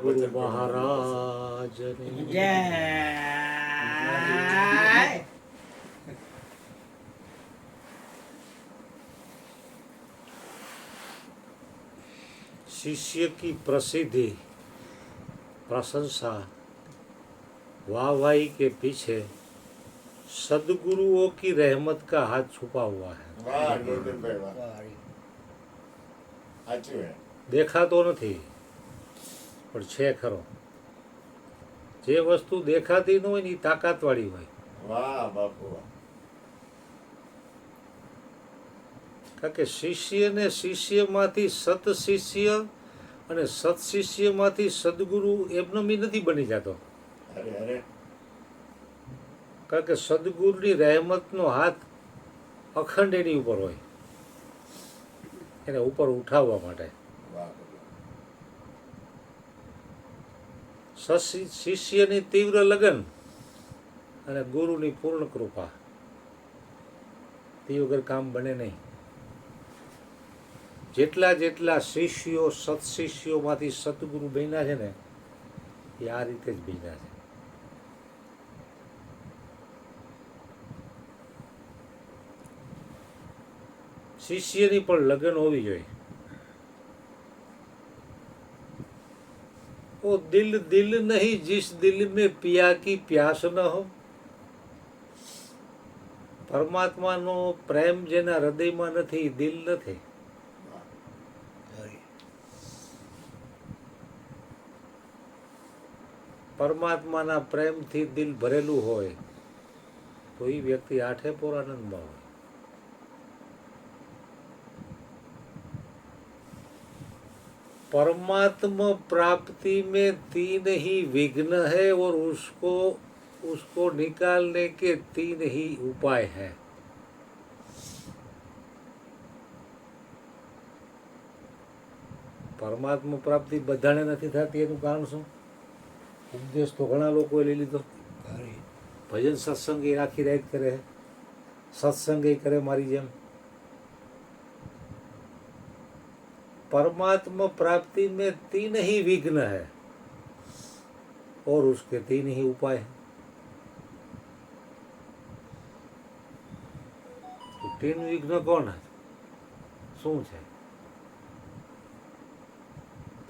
ગુરુ મહારાજની જય. शिष्य की प्रसिद्धि प्रशंसा वाहवाही के पीछे सदगुरुओं की रहमत का हाथ छुपा हुआ है. વાહ ગોવિંદભાઈ વાહ સાચું હે દેખાતો નથી પણ છે ખરો. જે વસ્તુ દેખાતી ન હોય ને એ તાકાતવાળી હોય. વાહ બાપુ વાહ કારણ કે શિષ્યને શિષ્યમાંથી સતશિષ્ય અને સત્શિષ્યમાંથી સદગુરુ એમનેમ નથી બની જતો. અરે અરે કારણ કે સદગુરુની રહેમતનો હાથ અખંડ એની ઉપર હોય એને ઉપર ઉઠાવવા માટે. વાહ શિષ્યની તીવ્ર લગન અને ગુરુની પૂર્ણ કૃપા તે વગર કામ બને નહીં. જેટલા જેટલા શિષ્યો સત્શિષ્યોમાંથી સદગુરુ બન્યા છે ને એ આ રીતે જ બન્યા છે. શિષ્યની પણ લગન હોવી જોઈએ. वो दिल दिल नहीं जिस दिल में पिया की प्यास न हो. પરમાત્માનો પ્રેમ જેના હૃદયમાં નથી દિલ નથી. પરમાત્માના પ્રેમથી દિલ ભરેલું હોય તો એ વ્યક્તિ આઠે પોર આનંદમાં હોય. परमात्मा प्राप्ति में तीन ही विघ्न है और उसको निकालने के तीन ही उपाय है. પરમાત્મા પ્રાપ્તિ બધાને નથી થતી એનું કારણ શું? ઉપદેશ તો ઘણા લોકોએ લઈ લીધો. ભજન સત્સંગ એ આખી રાત કરે, સત્સંગ એ કરે મારી જેમ. परमात्मा प्राप्ति में तीन ही विघ्न है और उसके तीन ही उपाय है. तो तीन विघ्न कौन है? શું છે?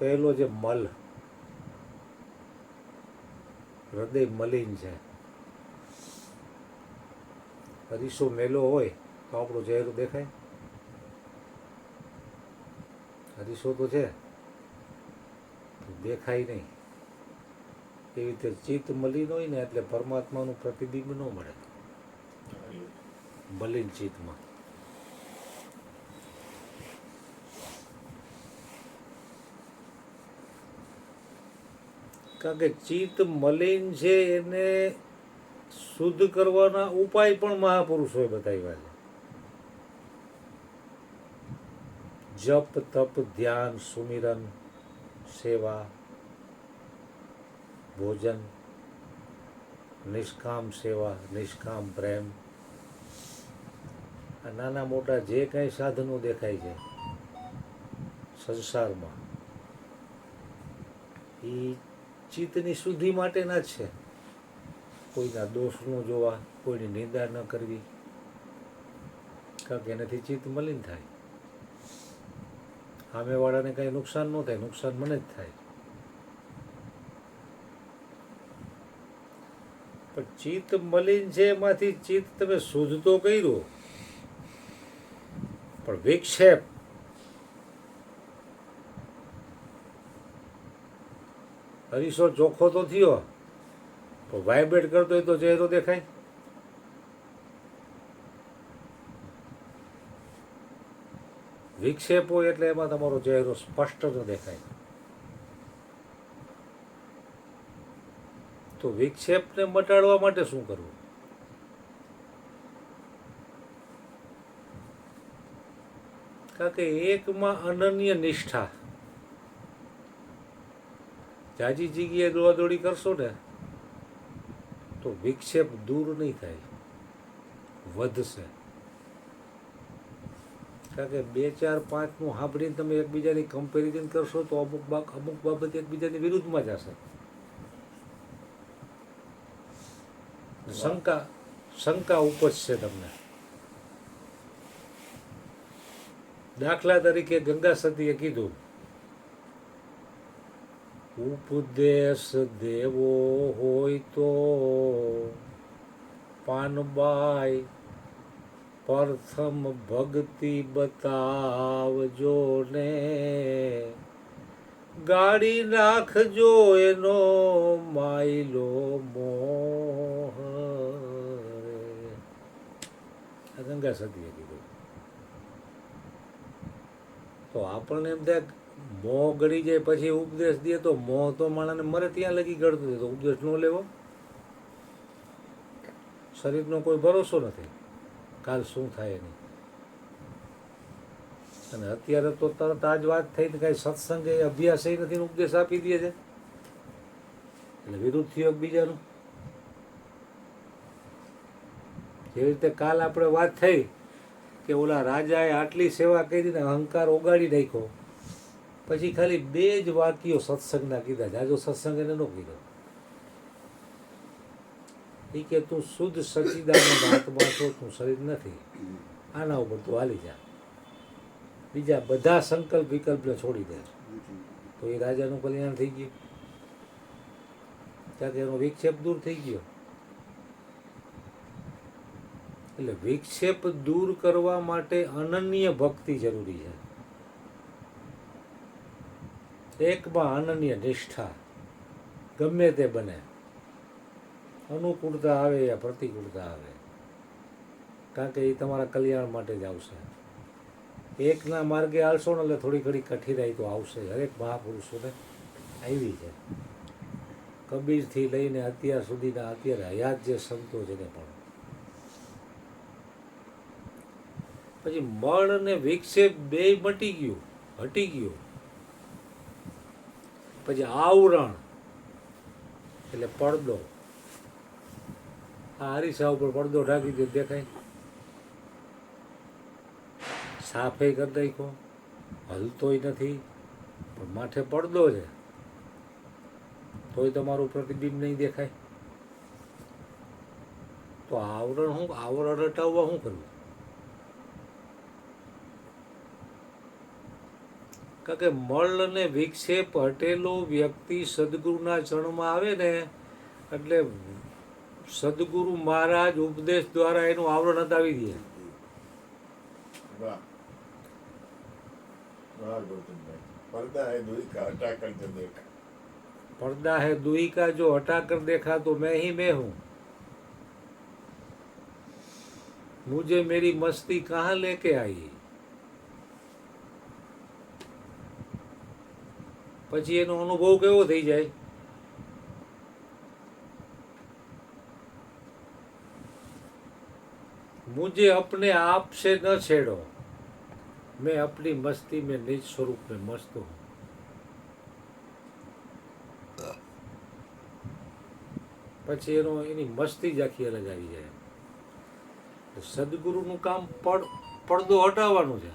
પહેલો જે મલ, હૃદય મલિન છે. અરીસો મેલો હોય તો આપણો ચહેરો દેખાય? હરીશો તો છે દેખાય નહીં. એવી રીતે ચિત્ત મલિન હોય ને એટલે પરમાત્માનું પ્રતિબિંબ ન મળે મલિન ચિત્તમાં. કારણ કે ચિત્ત મલિન છે એને શુદ્ધ કરવાના ઉપાય પણ મહાપુરુષોએ બતાવ્યા છે. जप तप ध्यान सुमिरन सेवा भोजन निष्काम सेवा निष्काम प्रेम. આ નાના મોટા જે કંઈ સાધનો દેખાય છે સંસારમાં એ ચિત્તની શુદ્ધિ માટેના જ છે. કોઈના દોષ ન જોવા, કોઈની નિંદા ન કરવી, કારણ કે એનાથી ચિત્ત મલિન થાય. સામેવાળાને કંઈ નુકસાન ન થાય, નુકસાન મને જ થાય. પણ ચિત્ત મલિન છે એમાંથી ચિત્ત તમે શુદ્ધ તો કર્યું પણ વિક્ષેપ હરીશો ચોખ્ખો તો થયો પણ વાઇબ્રેટ કરતો હોય તો ચહેરો દેખાય? વિક્ષેપ હોય એટલે એમાં તમારો ચહેરો સ્પષ્ટ ન દેખાય. તો વિક્ષેપને મટાડવા માટે શું કરવું? કારણ કે એકમાં અનન્ય નિષ્ઠા. જાજી જગ્યાએ દોડાદોડી કરશો ને તો વિક્ષેપ દૂર નહીં થાય, વધશે. કારણ કે 2 4 5નું સાંભળીને તમે એકબીજાની કમ્પેરિઝન કરશો તો અમુક બાબત એકબીજાની વિરુદ્ધમાં જ હશે. શંકા ઉપજશે તમને. દાખલા તરીકે ગંગા સતીએ કીધું, ઉપદેશ દેવો હોય તો પાનબાઈ પ્રથમ ભક્તિ બતાવજો ને, ગાડી નાખજો એનો માયલો મોહ રે. આ ગંગા સતીએ કીધું. તો આપણને એમ થાય મોહ ગળી જાય પછી ઉપદેશ દે તો મોહ તો માણસને મરે ત્યાં લગી ગળતું હોય તો ઉપદેશ ન લેવો. શરીરનો કોઈ ભરોસો નથી કાલ શું થાય એની. અને અત્યારે તો તરત આ જ વાત થઈ ને કાંઈ સત્સંગ એ અભ્યાસ એ નથી ને ઉપદેશ આપી દે છે, એટલે વિરુદ્ધ થયું એકબીજાનું. જેવી રીતે કાલ આપણે વાત થઈ કે ઓલા રાજાએ આટલી સેવા કરી ને અહંકાર ઓગાળી નાખ્યો, પછી ખાલી 2 જ વાક્યો સત્સંગના કીધા, જાજો સત્સંગ એને ન કીધો. એ કે તું શુદ્ધ સચ્ચિદાનંદ આત્મા છો, તું શરીર નથી, આના ઉપર તું હાલી જા, બીજા બધા સંકલ્પ વિકલ્પને છોડી દે. તો એ રાજાનું કલ્યાણ થઈ ગયું, ત્યાં કે એનો વિક્ષેપ દૂર થઈ ગયો. એટલે વિક્ષેપ દૂર કરવા માટે અનન્ય ભક્તિ જરૂરી છે. એકમાં અનન્ય નિષ્ઠા, ગમે તે બને, અનુકૂળતા આવે યા પ્રતિકૂળતા આવે, કારણ કે એ તમારા કલ્યાણ માટે જ આવશે. એકના માર્ગે હાલશો ને એટલે થોડી ઘણી કઠિનાઈ તો આવશે, હરેક મહાપુરુષોને આવી છે. કબીરથી લઈને અત્યાર સુધીના અત્યારે હયાત જે સંતો છે ને પણ. પછી મળ અને વિક્ષેપ 2 મટી ગયું, હટી ગયું. પછી આવરણ એટલે પડદો. આ અરીસા ઉપર પડદો ઢાંકી દે દેખાય, સાફે કરી નાખ્યો, હલતોય નથી, પણ માથે પડદો છે તોય તમારું પ્રતિબિંબ નહીં દેખાય. તો આવરણ હટાવવા શું કરવું? કારણ કે મળ અને વિક્ષેપ હટેલો વ્યક્તિ સદગુરુના ચરણમાં આવે ને એટલે સદગુરુ મહારાજ ઉપદેશ દ્વારા એનું આવરણ હટાવી દે. વાહ વાહ ગૌતમભાઈ. पर्दा है दुई का हटा कर जो देखा, पर्दा है दुई का जो हटा कर देखा तो मैं ही मैं हूँ, मुझे मेरी मस्ती कहाँ लेके आई. પછી એનો અનુભવ કેવો થઈ જાય? मुझे अपने आप से न छेड़ो, मैं अपनी मस्ती में निज स्वरूप में मस्त हूँ. પછી એની મસ્તી જ આખી અલગ આવી જાય. સદગુરુનું કામ પડદો હટાવવાનું છે.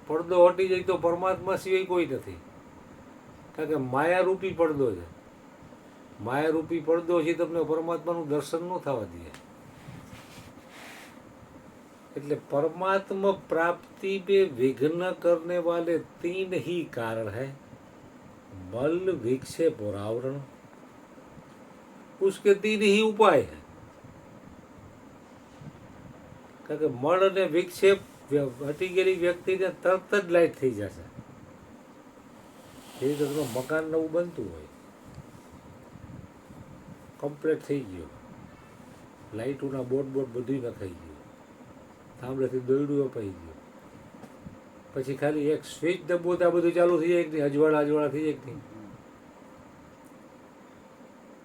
પડદો હટી જાય તો પરમાત્મા સિવાય કોઈ નથી, કારણ કે માયારૂપી પડદો છે. માયારૂપી પડદો છે તમને પરમાત્માનું દર્શન ન થવા દે. એટલે परमात्मा प्राप्ति में विघ्न करने वाले 3 ही कारण है, मल विक्षेप और आवरण. उसके 3 ही उपाय है. કારણ કે મળ અને વિક્ષેપ હટી ગયેલી વ્યક્તિને તરત જ લાઈટ થઈ જશે. એ રીતે તમારું મકાન નવું બનતું હોય, કમ્પ્લીટ થઈ ગયું, લાઇટોના બોર્ડ બધું નખાઈ ગયું, થાંભલેથી દોરડું અપાઈ ગયું, પછી ખાલી એક સ્વિચ દબો તો આ બધું ચાલુ થઈ જાય કે નહીં, અજવાળા થઈ જાય કે નહીં.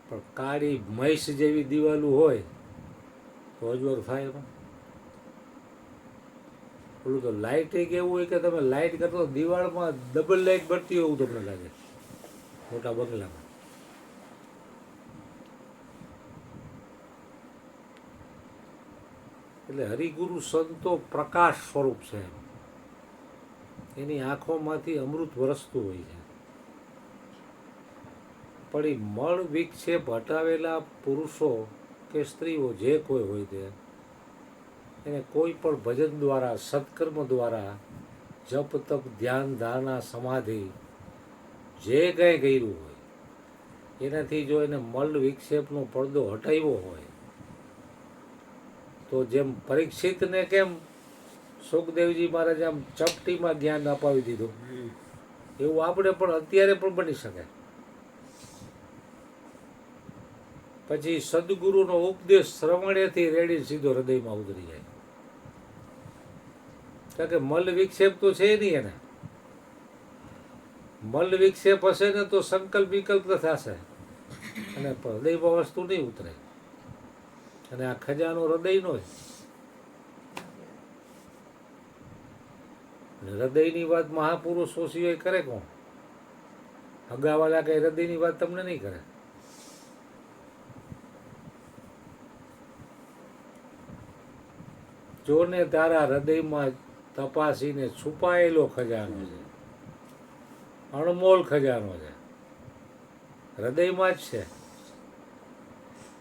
પણ કાળી મહીસ જેવી દિવાલું હોય તો અજવાળું થાય એમાં. ઓલું તો લાઇટ એક એવું હોય કે તમે લાઇટ કરતો દિવાળમાં ડબલ લાઇટ બળતી હોય એવું તમને લાગે મોટા બંગલામાં. એટલે હરિગુરુ સંતો પ્રકાશ સ્વરૂપ છે. એની આંખોમાંથી અમૃત વરસતું હોય છે. પણ એ મળ વિક્ષેપ હટાવેલા પુરુષો કે સ્ત્રીઓ જે કોઈ હોય તે એને કોઈ પણ ભજન દ્વારા, સત્કર્મ દ્વારા, જપ તપ ધ્યાન ધારણા સમાધિ જે કંઈ કર્યું હોય એનાથી જો એને મળ વિક્ષેપનો પડદો હટાવ્યો હોય તો જેમ પરીક્ષિતને કેમ સુખદેવજી મહારાજે આમ ચપટીમાં જ્ઞાન અપાવી દીધું, એવું આપણે પણ અત્યારે પણ બની શકે. પછી સદગુરુનો ઉપદેશ શ્રવણેથી રેડી સીધો હૃદયમાં ઉતરી જાય. કારણ કે મલ વિક્ષેપ તો છે નહીં એને. મલ વિક્ષેપ હશે ને તો સંકલ્પ વિકલ્પ થશે અને હૃદયમાં વસ્તુ નહીં ઉતરે. અને આ ખજાનો હૃદયનો જ. હૃદયની વાત મહાપુરુષો સિવાય કરે કોણ? હગાવાલા કઈ હૃદયની વાત તમને નહીં કરે. જોને તારા હૃદયમાં તપાસીને છુપાયેલો ખજાનો છે, અણમોલ ખજાનો છે, હૃદયમાં જ છે.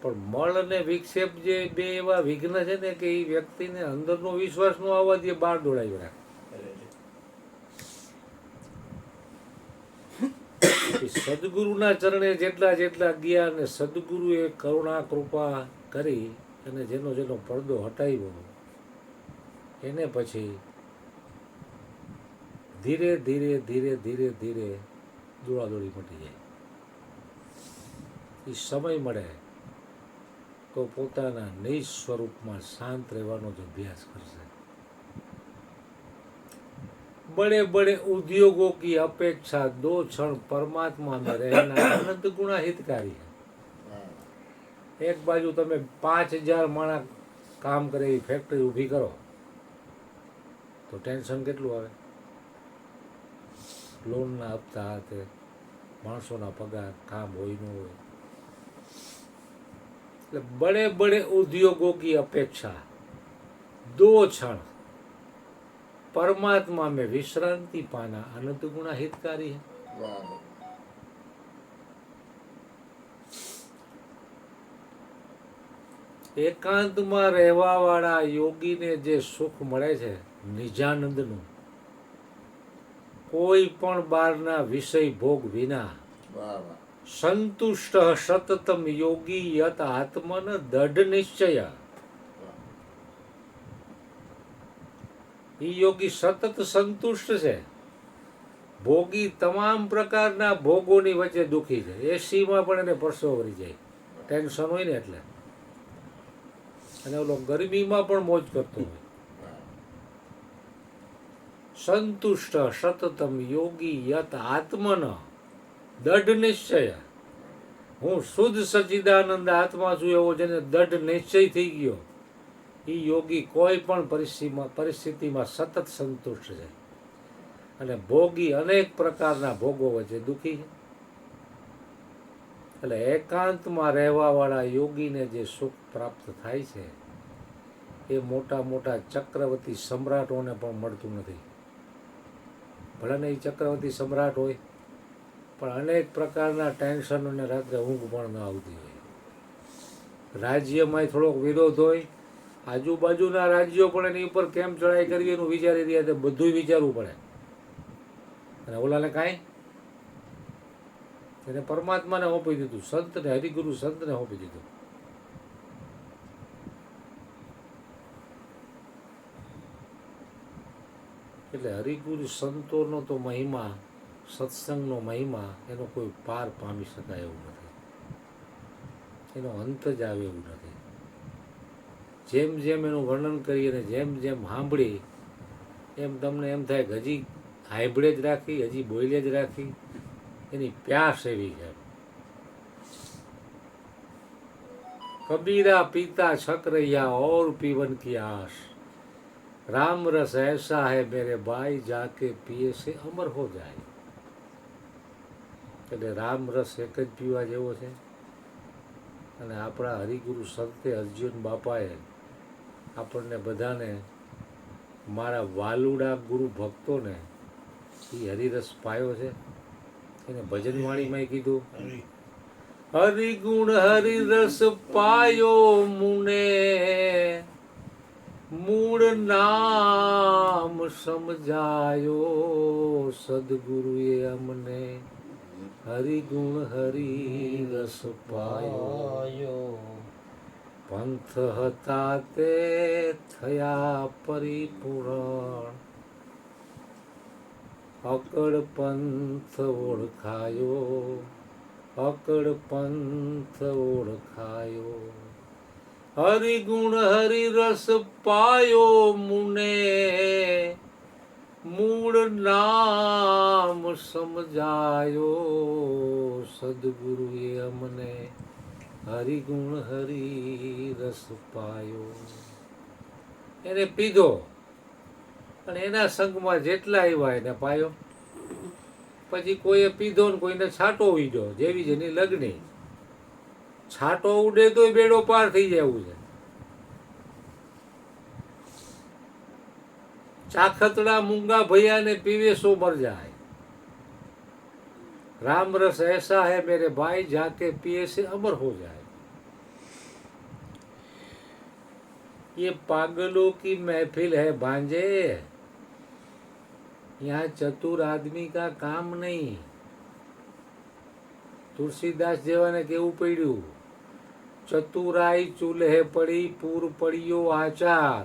પણ મળ અને વિક્ષેપ જે બે એવા વિઘ્ન છે ને કે એ વ્યક્તિને અંદરનો વિશ્વાસ ન આવવા દે, બહાર દોડાવી રાખે. સદગુરુના ચરણે જેટલા જેટલા ગયા અને સદગુરુએ કરુણા કૃપા કરી અને જેનો જેનો પડદો હટાવ્યો એને પછી ધીરે ધીરે ધીરે ધીરે ધીરે દોડાદોડી મટી જાય. એ સમય મળે તો પોતાના નિજ સ્વરૂપમાં શાંત રહેવાનો જ અભ્યાસ કરશે. बड़े बड़े उद्योगों की अपेक्षा 2 क्षण परमात्मा में रहना अनंत गुणा हितकारी है. एक बाजू તમે 5000 માણસ કામ કરે એવી ફેક્ટરી ઊભી કરો તો ટેન્શન કેટલું આવે? લોનના હપ્તા હાથે, માણસોના પગાર, કામ હોય ન હોય. એટલે बड़े बड़े उद्योगों की अपेक्षा 2 क्षण परमात्मा में विश्रांति पाना अनंत गुणा हितकारी है. એકાંતમાં રહેવા વાળા યોગીને જે સુખ મળે છે નિજાનંદનું, કોઈ પણ બહારના વિષય ભોગ વિના સંતુષ્ટ સતતમ યોગી યત આત્મન દઢ નિશ્ચય. એ યોગી સતત સંતુષ્ટ છે. ભોગી તમામ પ્રકારના ભોગોની વચ્ચે દુઃખી છે. એસીમાં પણ એને પરસો વળી જાય, ટેન્શન હોય ને એટલે. અને ઓલો ગરમીમાં પણ મોજ કરતો હોય. સંતુષ્ટ સતતમ યોગી યત આત્મન દઢ નિશ્ચય. હું શુદ્ધ સચ્ચિદાનંદ આત્મા છું એવો જેને દઢ નિશ્ચય થઈ ગયો, એ યોગી કોઈ પણ પરિસ્થિતિમાં સતત સંતુષ્ટ છે. અને ભોગી અનેક પ્રકારના ભોગો વચ્ચે દુઃખી છે. એટલે એકાંતમાં રહેવાવાળા યોગીને જે સુખ પ્રાપ્ત થાય છે એ મોટા મોટા ચક્રવર્તી સમ્રાટોને પણ મળતું નથી. ભલે ને એ ચક્રવર્તી સમ્રાટ હોય પણ અનેક પ્રકારના ટેન્શનોને રાત્રે ઊંઘ પણ ન આવતી હોય. રાજ્યમાં થોડોક વિરોધ હોય, આજુબાજુના રાજ્યો પણ એની ઉપર કેમ ચડાઈ કરવી એનું વિચારી રહ્યા તો બધું વિચારવું પડે. અને ઓલાને કાંઈ એને પરમાત્માને સોંપી દીધું, સંતને, હરિગુરુ સંતને સોંપી દીધું. એટલે હરિગુરુ સંતોનો તો મહિમા, સત્સંગનો મહિમા એનો કોઈ પાર પામી શકાય એવું નથી. એનો અંત જ આવે એવું નથી. જેમ જેમ એનું વર્ણન કરી અને જેમ જેમ સાંભળી એમ તમને એમ થાય કે હજી હાંભળે જ રાખી, હજી બોલે જ રાખી. એની પ્યાસ એવી છે. કબીરા પીતા છક રહ્યા और पीवन की आस, राम रस ऐसा है मेरे भाई जाके पिए से अमर हो जाए. એટલે રામ રસ એક જ પીવા જેવો છે. અને આપણા હરિગુરુ સંતે અર્જુન બાપાએ આપણને બધાને મારા વાલુડા ગુરુ ભક્તોને એ હરિરસ પાયો છે. એને ભજનવાણીમાં કીધું, હરિગુણ હરિરસ પાયો મુને, મૂળ નામ સમજાયો, સદગુરુએ અમને હરિગુણ હરિરસ પાયો. પંથ હતા તે થયા પરિપૂર્ણ, અકળ પંથ ઓળખાયો, અકળ પંથ ઓળખાયો. હરિગુણ હરિરસ પાયો મુને, મૂળ નામ સમજાયો, સદગુરુએ અમને હરિગુણ હરિરસ પાયો. એને પીધો અને એના સંગમાં જેટલા આવ્યા એને પાયો. પછી કોઈએ પીધો ને કોઈને છાંટો ઉડ્યો, જેવી જેની લગણી. છાંટો ઉડે તો બેડો પાર થઈ જાય એવું છે. ચાખતડા મૂંગા ભૈયાને પીવે સો મર જાય. राम रस ऐसा है मेरे भाई जाके पिए से अमर हो जाए. ये पागलों की महफिल है भांजे, यहाँ चतुर आदमी का काम नहीं. तुलसीदास જેવાને કેવું પડ્યું, ચતુરાઈ ચૂલ્હે પડી પૂર પડ્યો આચાર,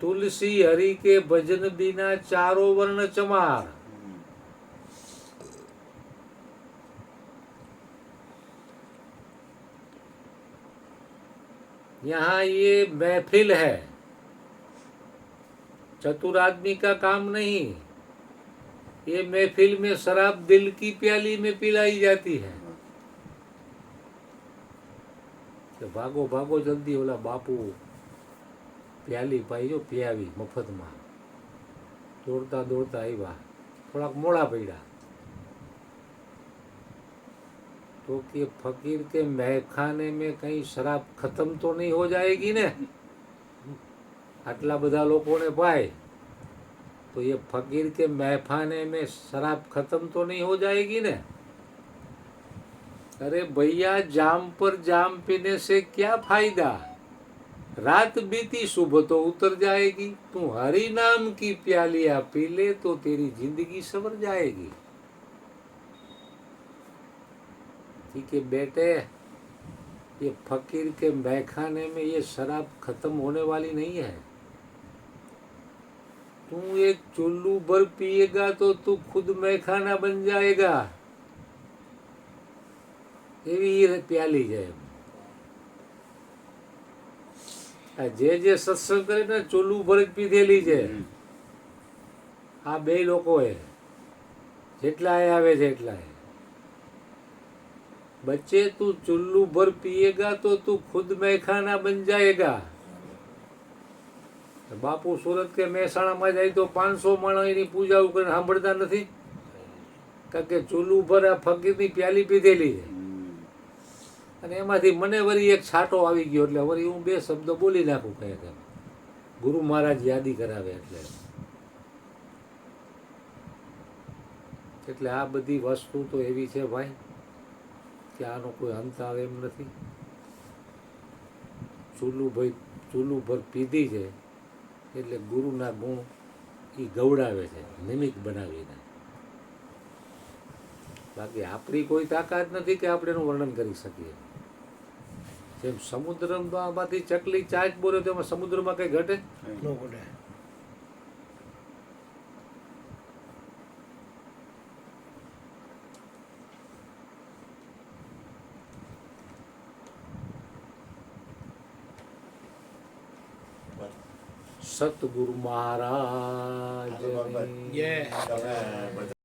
तुलसी हरि के भजन बिना चारों वर्ण चमार. यहाँ ये महफिल है, चतुर आदमी का काम नहीं. ये महफिल में शराब दिल की प्याली में पिलाई जाती है. तो भागो भागो जल्दी, ओला बापू प्याली पाई जो पियावी मफत में. दौड़ता दौड़ता आया, थोड़ा मोड़ा पड़ा तो कि फकीर के महखाने में कहीं शराब खत्म तो नहीं हो जाएगी ने. आटला बधा लोगों ने पाए तो ये फकीर के महखाने में शराब खत्म तो नहीं हो जाएगी ने. अरे भैया, जाम पर जाम पीने से क्या फायदा, रात बीती सुबह तो उतर जाएगी. तू हरि नाम की प्यालियां पी ले तो तेरी जिंदगी सवर जाएगी. ठीक है बेटे, ये फकीर के महखाने में ये शराब खत्म होने वाली नहीं है. तू एक चुल्लू भर पिएगा तो तू खुद मैखाना बन जाएगा. એવી પ્યાલી છે. જે સત્સંગ કરે ને ચૂલું ભર જ પીધેલી છે આ બે લોકોએ. જેટલા આવે છે એટલા. बच्चे तू चुल्लू भर पिएगा तो तू खुद मैखाना बन जाएगा. बापू सूरत के મહેસાણા માં જાય તો 500 માણસ એની પૂજા કરીને સાંભળતા નથી, કારણ કે ચૂલ્લુ ભર આ ફકીરની પ્યાલી પીધેલી છે. અને એમાંથી મને વળી એક છાંટો આવી ગયો એટલે વળી હું બે શબ્દો બોલી નાખું કહે કે ગુરુ મહારાજ યાદી કરાવે એટલે. એટલે આ બધી વસ્તુ તો એવી છે ભાઈ કે આનો કોઈ અંત આવે એમ નથી. ચૂલું ભર પીધી છે એટલે ગુરુના ગુણ એ ગવડાવે છે નિમિત્ત બનાવીને. બાકી આપણી કોઈ તાકાત નથી કે આપણે એનું વર્ણન કરી શકીએ. જેમ સમુદ્રમાંથી ચકલી ચાંચ બોલે તો એમાં સમુદ્રમાં કઈ ઘટે ન ઘટે. સતગુરુ મહારાજ તમે